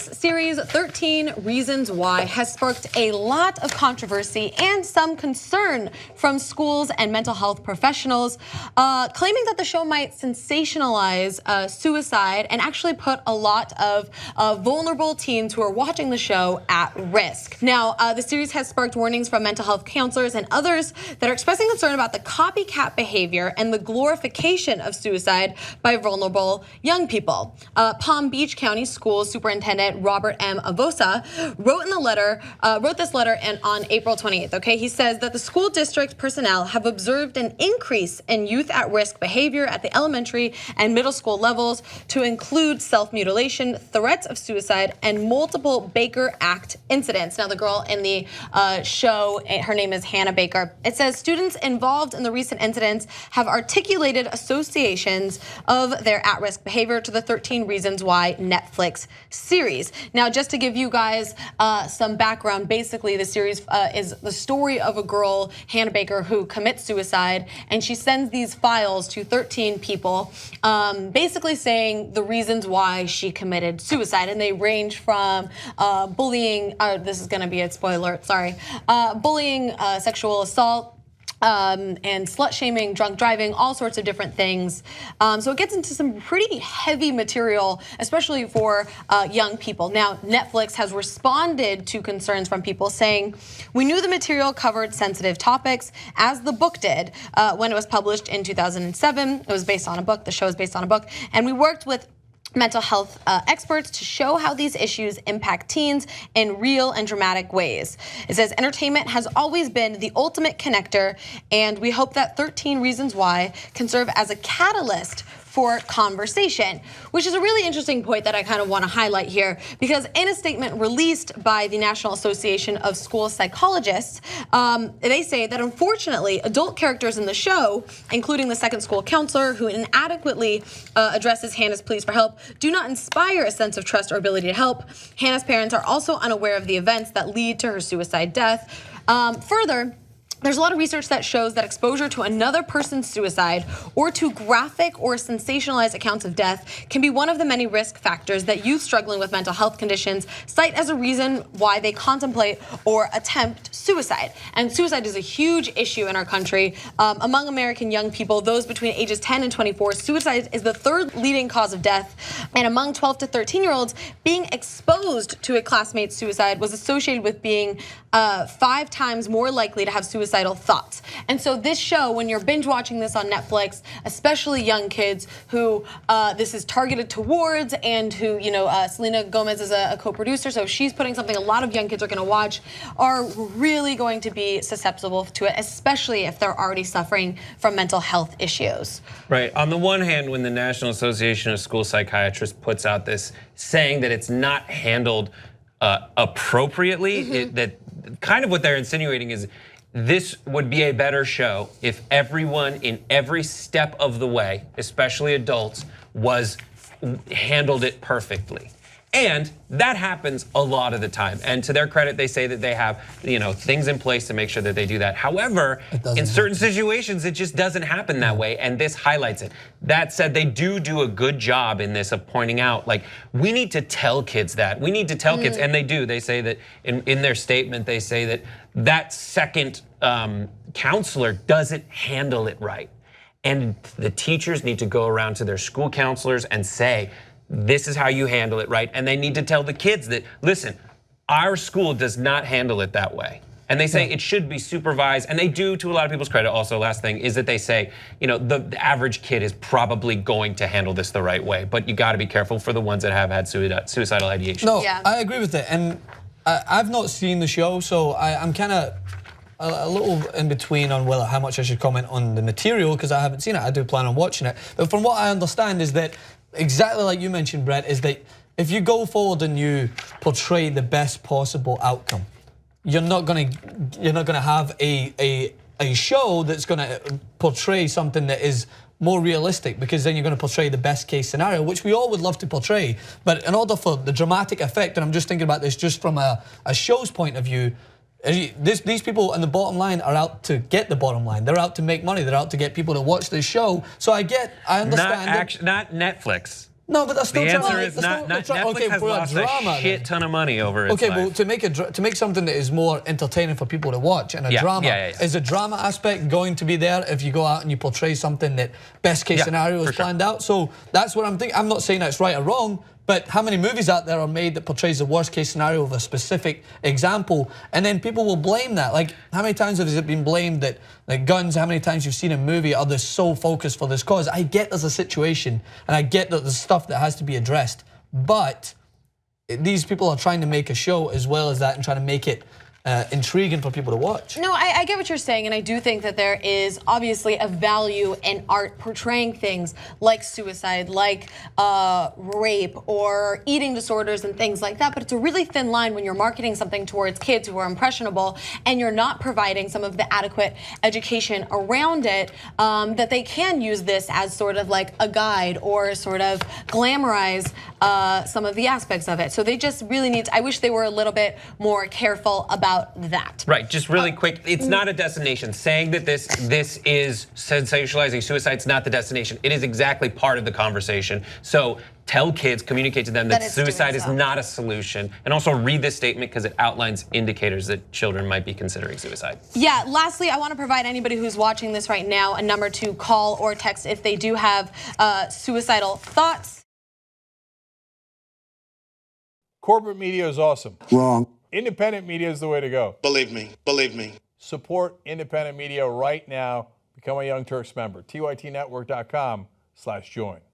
series, 13 Reasons Why, has sparked a lot of controversy and some concern from schools and mental health professionals, claiming that the show might sensationalize suicide and actually put a lot of vulnerable teens who are watching the show at risk. Now, the series has sparked warnings from mental health counselors and others that are expressing concern about the copycat behavior and the glorification of suicide by vulnerable young people. Palm Beach County School Superintendent Robert M. Avosa wrote this letter on April 28th. Okay, he says that the school district personnel have observed an increase in youth at-risk behavior at the elementary and middle school levels, to include self-mutilation, threats of suicide, and multiple Baker Act incidents. Now, the girl in the show, her name is Hannah Baker. It says students involved in the recent incidents have articulated associations of their at-risk behavior to the 13 Reasons Why Netflix series. Now, just to give you guys some background, basically the series is the story of a girl, Hannah Baker, who commits suicide, and she sends these files to 13 people, basically saying the reasons why she committed suicide, and they range from bullying, this is gonna be a spoiler, sorry, bullying, sexual assault, and slut shaming, drunk driving, all sorts of different things. So it gets into some pretty heavy material, especially for young people. Now, Netflix has responded to concerns from people saying, "We knew the material covered sensitive topics, as the book did when it was published in 2007. It was based on a book, the show is based on a book, and we worked with mental health experts to show how these issues impact teens in real and dramatic ways." It says, "Entertainment has always been the ultimate connector, and we hope that 13 Reasons Why can serve as a catalyst for conversation," which is a really interesting point that I kind of want to highlight here, because in a statement released by the National Association of School Psychologists, they say that unfortunately adult characters in the show, including the second school counselor who inadequately addresses Hannah's pleas for help, do not inspire a sense of trust or ability to help. Hannah's parents are also unaware of the events that lead to her suicide death. Further, there's a lot of research that shows that exposure to another person's suicide or to graphic or sensationalized accounts of death can be one of the many risk factors that youth struggling with mental health conditions cite as a reason why they contemplate or attempt suicide. And suicide is a huge issue in our country. Among American young people, those between ages 10 and 24, suicide is the third leading cause of death. And among 12 to 13-year-olds, being exposed to a classmate's suicide was associated with being 5 times more likely to have suicidal thoughts. And so this show, when you're binge watching this on Netflix, especially young kids who this is targeted towards, and who, Selena Gomez is a co-producer, so she's putting something a lot of young kids are gonna watch, are really going to be susceptible to it, especially if they're already suffering from mental health issues. Right, on the one hand, when the National Association of School Psychiatrists puts out this saying that it's not handled appropriately, that kind of what they're insinuating is this would be a better show if everyone in every step of the way, especially adults, handled it perfectly. And that happens a lot of the time. And to their credit, they say that they have things in place to make sure that they do that. However, in certain situations, it just doesn't happen that way, and this highlights it. That said, they do a good job in this of pointing out, like, we need to tell kids that. We need to tell kids, and they do. They say that in their statement, they say that second counselor doesn't handle it right. And the teachers need to go around to their school counselors and say, this is how you handle it, right? And they need to tell the kids that, listen, our school does not handle it that way. And they say it should be supervised, and they do, to a lot of people's credit. Also, last thing is that they say, the average kid is probably going to handle this the right way, but you gotta be careful for the ones that have had suicidal ideation. No, I agree with it, and I've not seen the show, so I'm kind of a little in between on how much I should comment on the material, because I haven't seen it. I do plan on watching it, but from what I understand is that, exactly like you mentioned, Brett, is that if you go forward and you portray the best possible outcome, you're not gonna have a show that's gonna portray something that is more realistic, because then you're gonna portray the best case scenario, which we all would love to portray. But in order for the dramatic effect, and I'm just thinking about this just from a show's point of view, these people on the bottom line are out to get the bottom line. They're out to make money. They're out to get people to watch this show. So I understand. Not Netflix. No, but that's still The trying answer to- is that's not. still- Netflix okay, has for a lost drama, a shit ton of money over its Okay, life. well, to make something that is more entertaining for people to watch and a drama, is the drama aspect going to be there if you go out and you portray something that best case scenario is planned out? So that's what I'm thinking. I'm not saying that's right or wrong, but how many movies out there are made that portrays the worst case scenario of a specific example, and then people will blame that? Like, how many times has it been blamed that like guns, how many times you've seen a movie, are they so focused for this cause? I get there's a situation, and I get that there's stuff that has to be addressed, but these people are trying to make a show as well as that and trying to make it intriguing for people to watch. No, I get what you're saying, and I do think that there is obviously a value in art portraying things like suicide, like rape, or eating disorders and things like that, but it's a really thin line when you're marketing something towards kids who are impressionable and you're not providing some of the adequate education around it, that they can use this as sort of like a guide or sort of glamorize some of the aspects of it. So they just really need to, I wish they were a little bit more careful about that. Right, just really quick, it's not a destination. Saying that this is sensationalizing suicide, it's not the destination. It is exactly part of the conversation. So tell kids, communicate to them that suicide is not a solution. And also read this statement because it outlines indicators that children might be considering suicide. Yeah, lastly, I want to provide anybody who's watching this right now a number to call or text if they do have suicidal thoughts. Corporate media is awesome. Wrong. Independent media is the way to go. Believe me, believe me. Support independent media right now. Become a Young Turks member. TYTnetwork.com/join.